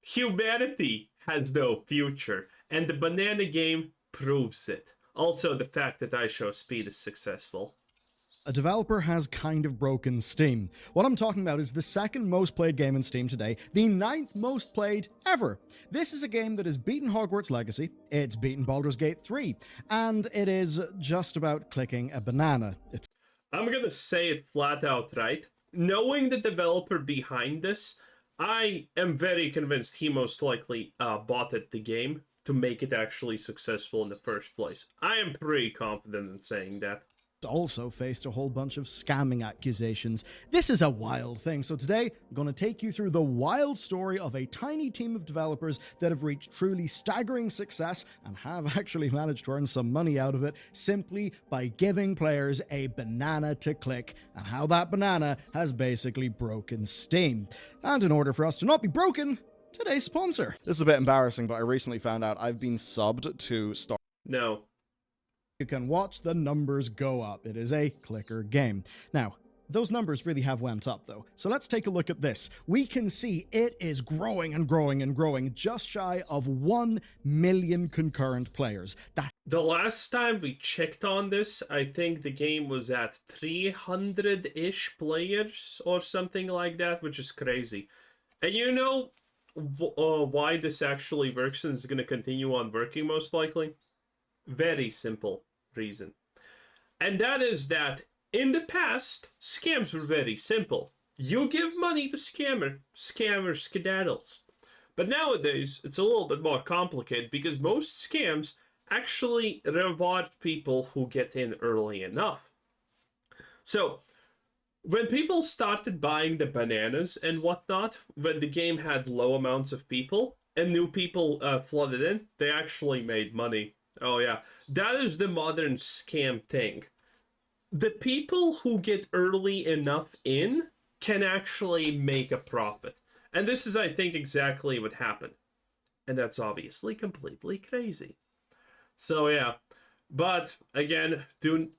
Humanity has no future, and the banana game proves it. Also, the fact that I show speed is successful. A developer has kind of broken Steam. What I'm talking about is the second most played game in Steam today, the 9th most played ever. This is a game that has beaten Hogwarts Legacy, it's beaten Baldur's Gate 3, and it is just about clicking a banana. I'm gonna say it flat out, right? Knowing the developer behind this, I am very convinced he most likely botted the game to make it actually successful in the first place. I am pretty confident in saying that. Also faced a whole bunch of scamming accusations. This is a wild thing, so today I'm going to take you through the wild story of a tiny team of developers that have reached truly staggering success and have actually managed to earn some money out of it simply by giving players a banana to click, and how that banana has basically broken Steam. And in order for us to not be broken, today's sponsor. This is a bit embarrassing, but I recently found out I've been subbed to Star. No. You can watch the numbers go up. It is a clicker game. Now, those numbers really have went up though. So let's take a look at this. We can see it is growing and growing and growing, just shy of 1 million concurrent players. The last time we checked on this, I think the game was at 300-ish players or something like that, which is crazy. And you know why this actually works and is going to continue on working most likely? Very simple reason. And that is that in the past, scams were very simple. You give money to scammer skedaddles. But nowadays, it's a little bit more complicated because most scams actually reward people who get in early enough. So, when people started buying the bananas and whatnot, when the game had low amounts of people, and new people flooded in, they actually made money. Oh yeah, that is the modern scam thing. The people who get early enough in can actually make a profit. And this is, I think, exactly what happened. And that's obviously completely crazy. So yeah, but again, do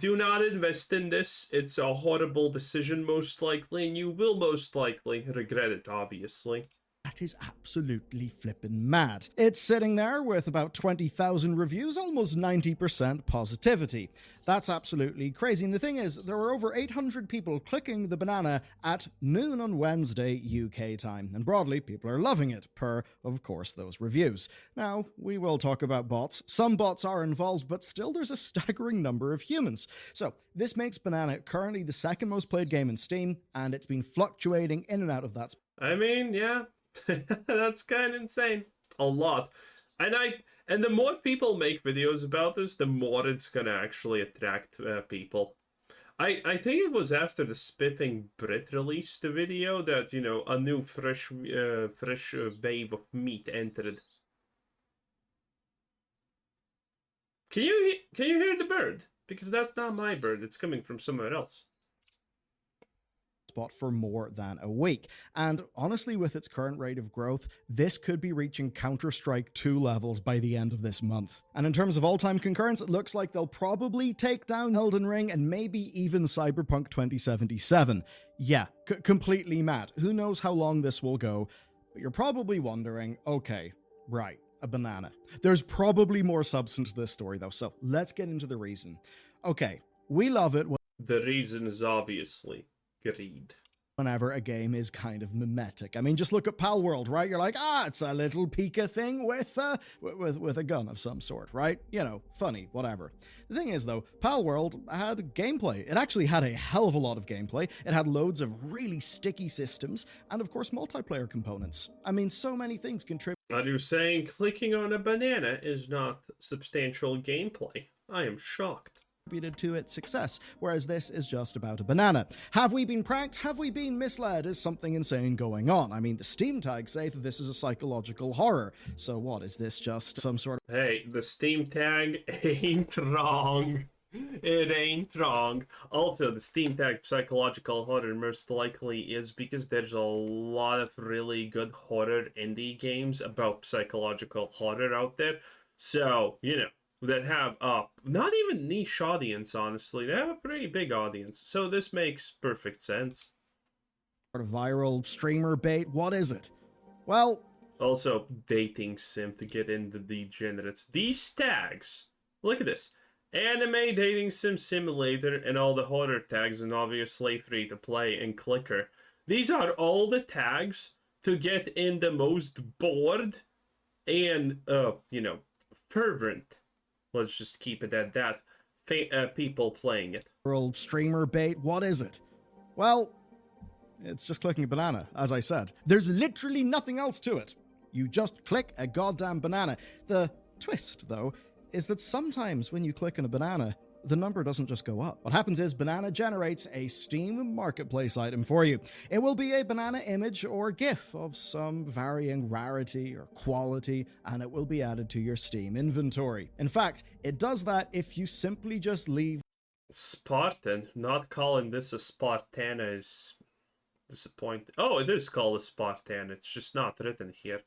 not invest in this. It's a horrible decision most likely, and you will most likely regret it, obviously. That is absolutely flippin' mad. It's sitting there with about 20,000 reviews, almost 90% positivity. That's absolutely crazy. And the thing is, there were over 800 people clicking the banana at noon on Wednesday UK time. And broadly, people are loving it, per, of course, those reviews. Now, we will talk about bots. Some bots are involved, but still there's a staggering number of humans. So, this makes Banana currently the second most played game in Steam, and it's been fluctuating in and out of that. I mean, yeah. That's kind of insane. A lot. And the more people make videos about this, the more it's gonna actually attract people. I think it was after the Spiffing Brit released the video that, you know, a new fresh wave of meat entered. Can you hear the bird? Because that's not my bird. It's coming from somewhere else. Spot for more than a week. And honestly, with its current rate of growth, this could be reaching Counter-Strike 2 levels by the end of this month. And in terms of all-time concurrence, it looks like they'll probably take down Elden Ring and maybe even Cyberpunk 2077. Yeah, completely mad. Who knows how long this will go, but you're probably wondering, okay, right, a banana. There's probably more substance to this story though, so let's get into the reason. Okay, we love it when the reason is obviously greed. Whenever a game is kind of mimetic. I mean, just look at Pal World, right? You're like, it's a little Pika thing with a gun of some sort, right? You know, funny, whatever. The thing is, though, Pal World had gameplay. It actually had a hell of a lot of gameplay. It had loads of really sticky systems, and of course, multiplayer components. I mean, so many things contribute. Are you saying clicking on a banana is not substantial gameplay? I am shocked. To its success, whereas this is just about a banana. Have we been pranked? Have we been misled? Is something insane going on? I mean, the Steam tags say that this is a psychological horror. So what, is this just some sort of... Hey, the Steam tag ain't wrong. It ain't wrong. Also, the Steam tag psychological horror most likely is because there's a lot of really good horror indie games about psychological horror out there. So, you know, that have not even niche audience, honestly. They have a pretty big audience, so this makes perfect sense. Viral streamer bait, what is it? Well, Also, dating sim to get into degenerates. These tags, look at this. Anime, dating sim, simulator, and all the horror tags, and obviously free to play and clicker. These are all the tags to get in the most bored and, fervent. Let's just keep it at that. People playing it. world streamer bait, what is it? Well, it's just clicking a banana, as I said. There's literally nothing else to it. You just click a goddamn banana. The twist, though, is that sometimes when you click on a banana, the number doesn't just go up. What happens is Banana generates a Steam Marketplace item for you. It will be a banana image or GIF of some varying rarity or quality, and it will be added to your Steam inventory. In fact, it does that if you simply just leave Spartan. Not calling this a Spartana is disappointing. Oh, it is called a Spartan. It's just not written here.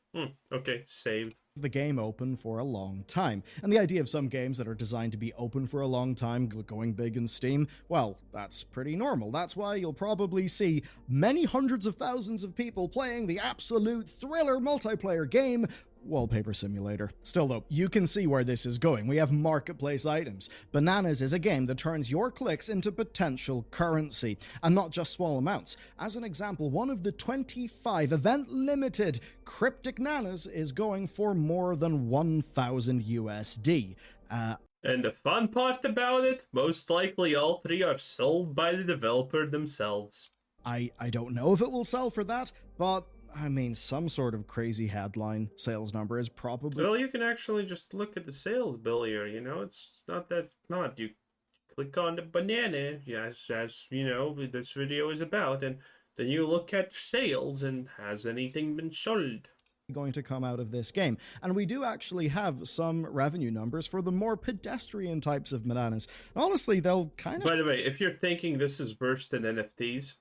Okay, saved. the game open for a long time. And the idea of some games that are designed to be open for a long time going big in Steam, well, that's pretty normal. That's why you'll probably see many hundreds of thousands of people playing the absolute thriller multiplayer game Wallpaper Simulator. Still though, you can see where this is going. We have marketplace items. Bananas is a game that turns your clicks into potential currency, and not just small amounts. As an example, one of the 25 event-limited Cryptic Nanas is going for more than 1,000 USD. And the fun part about it, most likely all three are sold by the developer themselves. I don't know if it will sell for that, but I mean, some sort of crazy headline sales number is probably... Well, you can actually just look at the sales bill here, you know, it's not that not. You click on the banana, as you know, this video is about, and then you look at sales, and has anything been sold? Going to come out of this game. And we do actually have some revenue numbers for the more pedestrian types of bananas. Honestly, they'll kind of... By the way, if you're thinking this is worse than NFTs,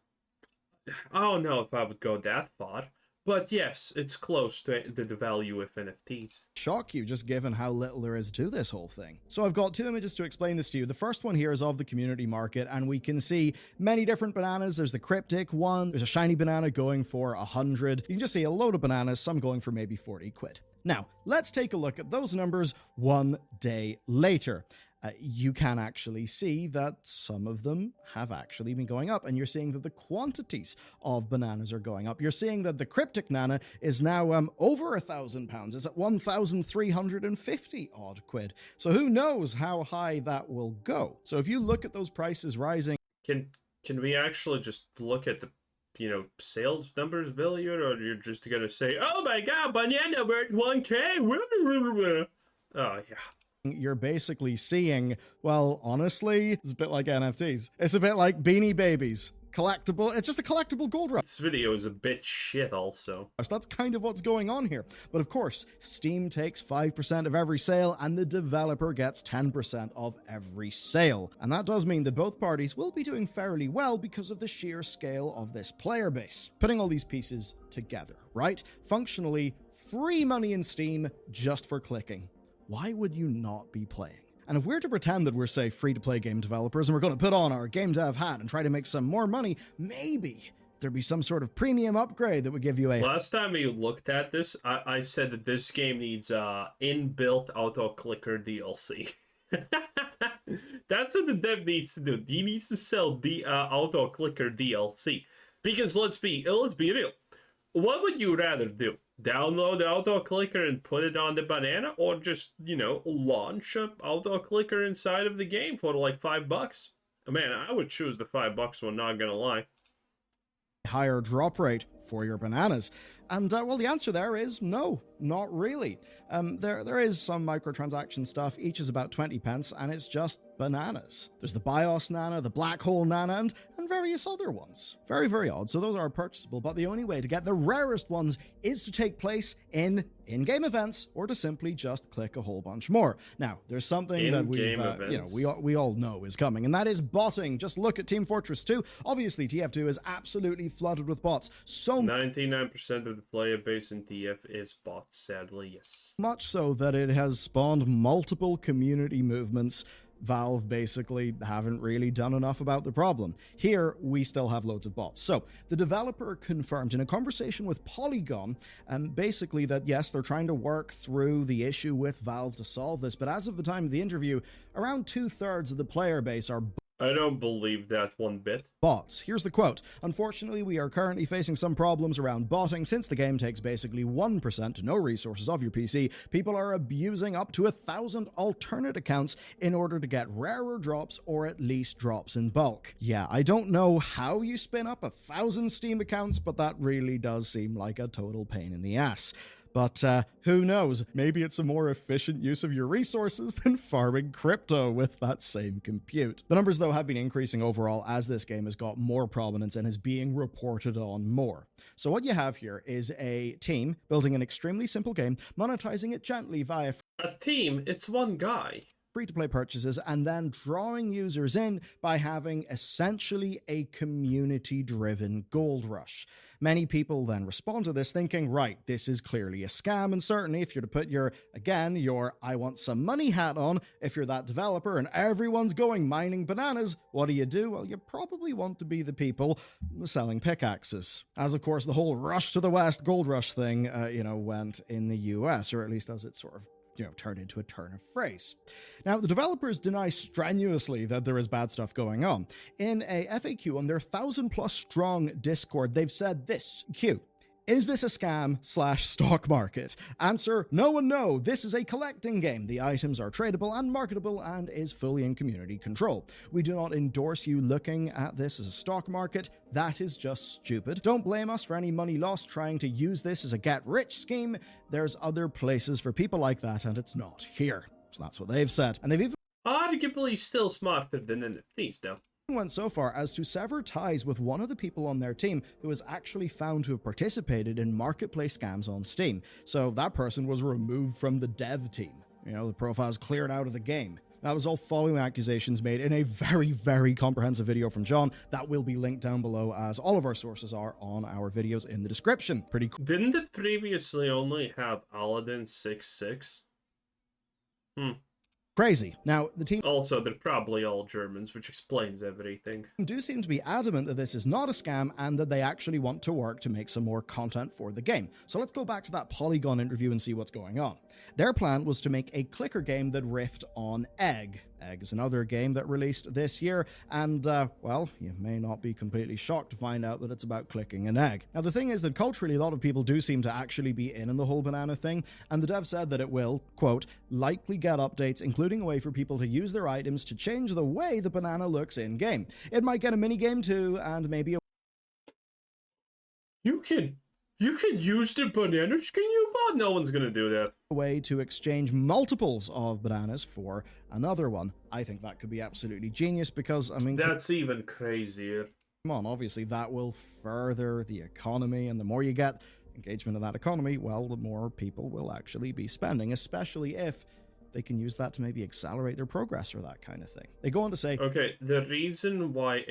I don't know if I would go that far. But yes, it's close to the value of NFTs. Shock you, just given how little there is to this whole thing. So I've got two images to explain this to you. The first one here is of the community market, and we can see many different bananas. There's the cryptic one, there's a shiny banana going for 100. You can just see a load of bananas, some going for maybe 40 quid. Now, let's take a look at those numbers one day later. You can actually see that some of them have actually been going up, and you're seeing that the quantities of bananas are going up. You're seeing that the Cryptic Nana is now over £1,000. It's at 1,350 odd quid. So who knows how high that will go. So if you look at those prices rising... Can we actually just look at the sales numbers, Billy, or you're just gonna say, oh my god, banana worth 1K? Oh yeah. You're basically seeing, well, honestly, it's a bit like NFTs. It's a bit like Beanie Babies. Collectible, it's just a collectible gold rush. This video is a bit shit also. That's kind of what's going on here. But of course, Steam takes 5% of every sale and the developer gets 10% of every sale. And that does mean that both parties will be doing fairly well because of the sheer scale of this player base. Putting all these pieces together, right? Functionally, free money in Steam just for clicking. Why would you not be playing? And if we're to pretend that we're, say, free-to-play game developers and we're going to put on our game dev hat and try to make some more money, maybe there'd be some sort of premium upgrade that would give you a... Last time we looked at this, I said that this game needs inbuilt auto-clicker DLC. That's what the dev needs to do. He needs to sell the auto-clicker DLC. Because let's be real. What would you rather do? Download the auto clicker and put it on the banana, or just, launch an auto clicker inside of the game for like $5? Man, I would choose the $5 one, not gonna lie. Higher drop rate for your bananas. And, well, the answer there is no, not really. There is some microtransaction stuff. Each is about 20 pence, and it's just bananas. There's the BIOS Nana, the Black Hole Nana, and various other ones. Very, very odd. So those are purchasable, but the only way to get the rarest ones is to take place in in-game events, or to simply just click a whole bunch more. Now, there's something that we've, we all know is coming, and that is botting. Just look at Team Fortress 2. Obviously, TF2 is absolutely flooded with bots. So 99% of the player base in TF is bots, sadly, yes. Much so that it has spawned multiple community movements Valve basically haven't really done enough about the problem. Here, we still have loads of bots. So, the developer confirmed in a conversation with Polygon, basically that yes, they're trying to work through the issue with Valve to solve this, but as of the time of the interview, around 2/3 of the player base are I don't believe that one bit. bots. Here's the quote. Unfortunately, we are currently facing some problems around botting. Since the game takes basically 1% to no resources of your PC, people are abusing up to 1,000 alternate accounts in order to get rarer drops or at least drops in bulk. Yeah, I don't know how you spin up 1,000 Steam accounts, but that really does seem like a total pain in the ass. But who knows? Maybe it's a more efficient use of your resources than farming crypto with that same compute. The numbers, though, have been increasing overall as this game has got more prominence and is being reported on more. So what you have here is a team building an extremely simple game, monetizing it gently via A team, it's one guy. free-to-play purchases, and then drawing users in by having essentially a community-driven gold rush. Many people then respond to this thinking, right, this is clearly a scam, and certainly if you're to put your I want some money hat on, if you're that developer and everyone's going mining bananas, what do? Well, you probably want to be the people selling pickaxes. As of course the whole rush to the west gold rush thing, went in the US, or at least as it sort of turned into a turn of phrase. Now, the developers deny strenuously that there is bad stuff going on. In a FAQ on their 1,000+ strong Discord, they've said this, Q, is this a scam/stock market? Answer, no and no. This is a collecting game. The items are tradable and marketable and is fully in community control. We do not endorse you looking at this as a stock market. That is just stupid. Don't blame us for any money lost trying to use this as a get-rich scheme. There's other places for people like that, and it's not here. So that's what they've said. And they've even Arguably still smarter than NFTs, though. Went so far as to sever ties with one of the people on their team who was actually found to have participated in marketplace scams on Steam. So that person was removed from the dev team. The profile's cleared out of the game. That was all following accusations made in a very, very comprehensive video from John that will be linked down below, as all of our sources are on our videos in the description. Pretty cool. Didn't it previously only have Aladdin 6.6? Crazy. Now, the team Also, they're probably all Germans, which explains everything. do seem to be adamant that this is not a scam and that they actually want to work to make some more content for the game. So let's go back to that Polygon interview and see what's going on. Their plan was to make a clicker game that riffed on Egg. Egg is another game that released this year, and, you may not be completely shocked to find out that it's about clicking an egg. Now, the thing is that culturally, a lot of people do seem to actually be in the whole banana thing, and the dev said that it will, quote, likely get updates, including a way for people to use their items to change the way the banana looks in-game. It might get a mini-game too, and maybe a You can use the banana skin you bought? No one's gonna do that. way to exchange multiples of bananas for another one. I think that could be absolutely genius because, That's even crazier. come on, obviously that will further the economy, and the more you get engagement in that economy, well, the more people will actually be spending, especially if they can use that to maybe accelerate their progress or that kind of thing. They go on to say, Okay, the reason why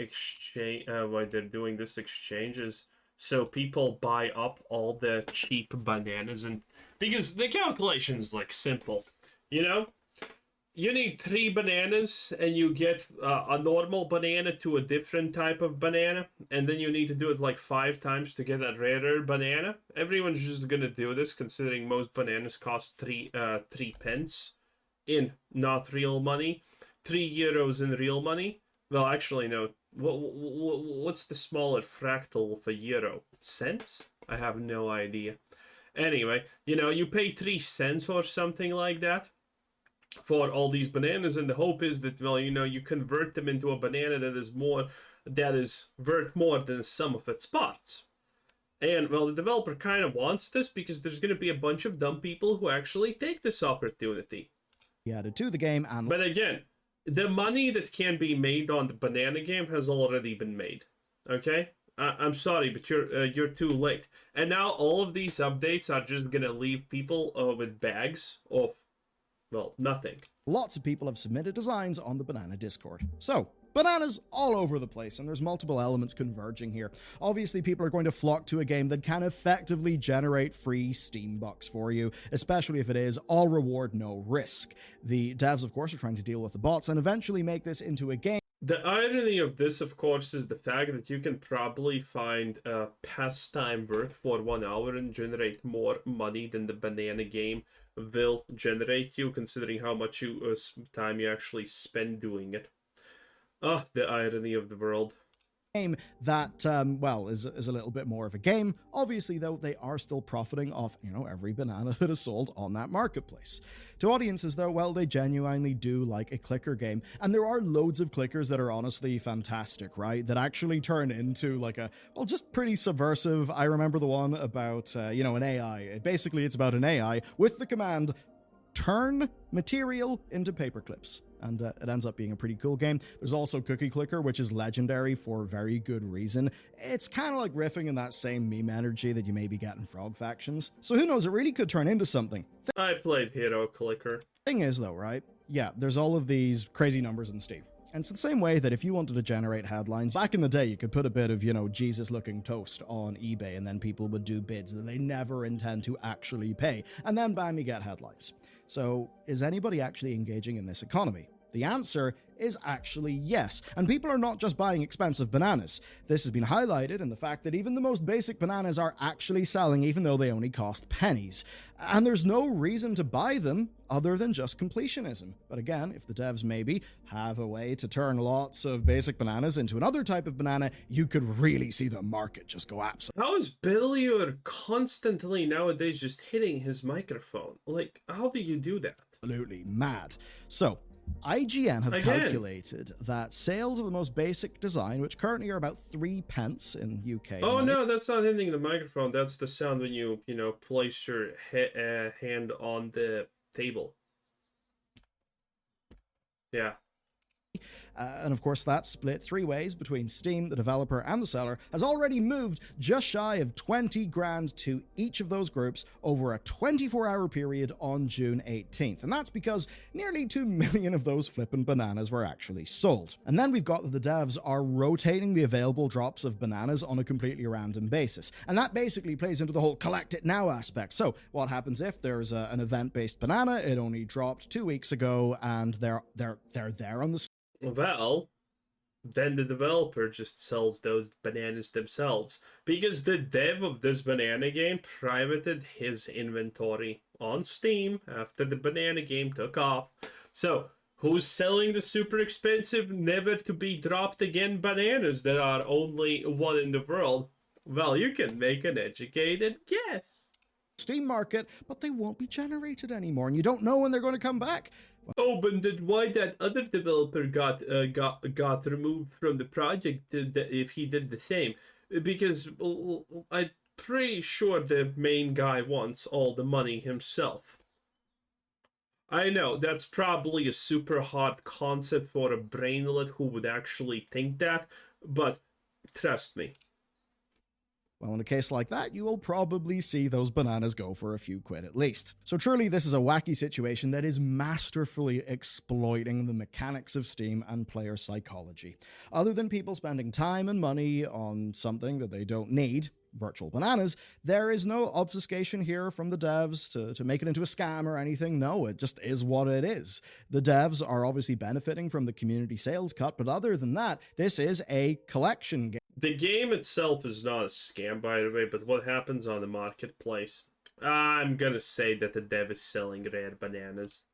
why they're doing this exchange is so people buy up all the cheap bananas, and because the calculation's like simple, you need 3 bananas and you get a normal banana to a different type of banana, and then you need to do it like 5 times to get a rarer banana. Everyone's just gonna do this considering most bananas cost 3 pence in not real money, 3 euros in real money. Well, actually, no. What's the smaller fractal of a euro? Cents? I have no idea. Anyway, you pay 3 cents or something like that for all these bananas, and the hope is that, you convert them into a banana that is worth more than the sum of its parts. And, the developer kind of wants this because there's going to be a bunch of dumb people who actually take this opportunity. he added to the game, and But again, the money that can be made on the banana game has already been made. Okay? I'm sorry, but you're too late. And now all of these updates are just gonna leave people with bags of, nothing. lots of people have submitted designs on the Banana Discord. So, Bananas all over the place, and there's multiple elements converging here. Obviously, people are going to flock to a game that can effectively generate free Steam bucks for you, especially if it is all reward, no risk. The devs, of course, are trying to deal with the bots and eventually make this into a game. The irony of this, of course, is the fact that you can probably find pastime work for 1 hour and generate more money than the banana game will generate you, considering how much time you actually spend doing it. Ah, the irony of the world. Game that, well, is a little bit more of a game. Obviously, though, they are still profiting off, every banana that is sold on that marketplace. To audiences, though, well, they genuinely do like a clicker game. And there are loads of clickers that are honestly fantastic, right? That actually turn into like just pretty subversive. I remember the one about, an AI. Basically, it's about an AI with the command, turn material into paper clips. And it ends up being a pretty cool game. There's also Cookie Clicker, which is legendary for very good reason. It's kind of like riffing in that same meme energy that you maybe get in Frog Factions. So who knows, it really could turn into something. I played Hero Clicker. Thing is though, right? Yeah, there's all of these crazy numbers in Steam. And it's the same way that if you wanted to generate headlines, back in the day, you could put a bit of, Jesus-looking toast on eBay, and then people would do bids that they never intend to actually pay. And then bam, you get headlines. So, is anybody actually engaging in this economy? The answer is actually yes. And people are not just buying expensive bananas. This has been highlighted in the fact that even the most basic bananas are actually selling even though they only cost pennies. And there's no reason to buy them other than just completionism. But again, if the devs maybe have a way to turn lots of basic bananas into another type of banana, you could really see the market just go absolutely. How is Baldurs constantly nowadays just hitting his microphone? Like, how do you do that? Absolutely mad. So, IGN have calculated that sales of the most basic design, which currently are about 3 pence in UK. Oh no, that's not hitting the microphone. That's the sound when you, place your hand on the table. Yeah. And of course, that split 3 ways between Steam, the developer, and the seller has already moved just shy of 20 grand to each of those groups over a 24-hour period on June 18th. And that's because nearly 2 million of those flippin' bananas were actually sold. And then we've got that the devs are rotating the available drops of bananas on a completely random basis. And that basically plays into the whole collect it now aspect. So what happens if there's an event-based banana, it only dropped 2 weeks ago, and they're there on the well, then the developer just sells those bananas themselves, because the dev of this banana game privated his inventory on Steam after the banana game took off. So who's selling the super expensive, never to be dropped again bananas that are only one in the world? Well, you can make an educated guess. Steam market, but they won't be generated anymore, and you don't know when they're going to come back. Oh, but then why that other developer got removed from the project if he did the same? Because I'm pretty sure the main guy wants all the money himself. I know, that's probably a super hard concept for a brainlet who would actually think that, but trust me. Well, in a case like that, you will probably see those bananas go for a few quid at least. So truly, this is a wacky situation that is masterfully exploiting the mechanics of Steam and player psychology. Other than people spending time and money on something that they don't need, virtual bananas, there is no obfuscation here from the devs to make it into a scam or anything. No, it just is what it is. The devs are obviously benefiting from the community sales cut, but other than that, this is a collection game. The game itself is not a scam, by the way, but what happens on the marketplace? I'm gonna say that the dev is selling rare bananas.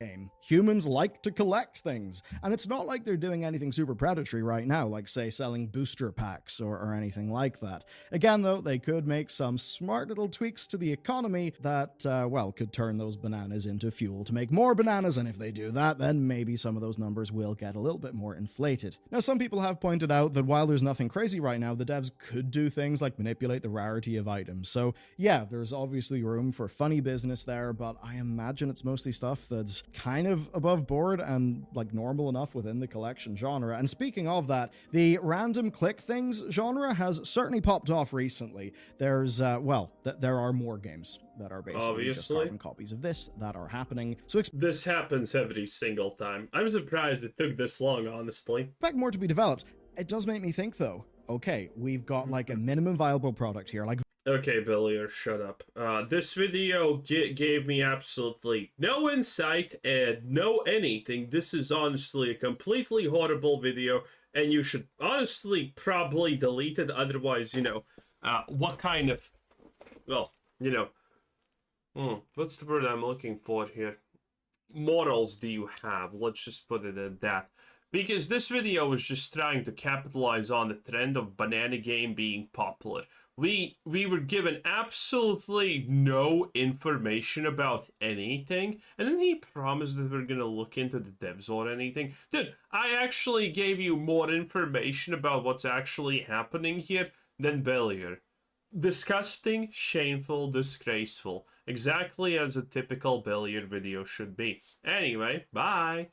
Humans like to collect things, and it's not like they're doing anything super predatory right now, like, say, selling booster packs or anything like that. Again, though, they could make some smart little tweaks to the economy that, could turn those bananas into fuel to make more bananas, and if they do that, then maybe some of those numbers will get a little bit more inflated. Now, some people have pointed out that while there's nothing crazy right now, the devs could do things like manipulate the rarity of items. So, yeah, there's obviously room for funny business there, but I imagine it's mostly stuff that's kind of above board and like normal enough within the collection genre. And speaking of that, the random click things genre has certainly popped off recently. There's, there are more games that are basically just carbon copies of this that are happening. So this happens every single time. I'm surprised it took this long, honestly. Expect more to be developed. It does make me think, though, okay, we've got like a minimum viable product here. Like, okay, Billy, or shut up. This video gave me absolutely no insight and no anything. This is honestly a completely horrible video, and you should honestly probably delete it. Otherwise, what kind of, what's the word I'm looking for here? Morals do you have? Let's just put it at that. Because this video was just trying to capitalize on the trend of banana game being popular. We were given absolutely no information about anything, and then he promised that we're gonna look into the devs or anything. Dude, I actually gave you more information about what's actually happening here than Bellier. Disgusting, shameful, disgraceful. Exactly as a typical Bellier video should be. Anyway, bye!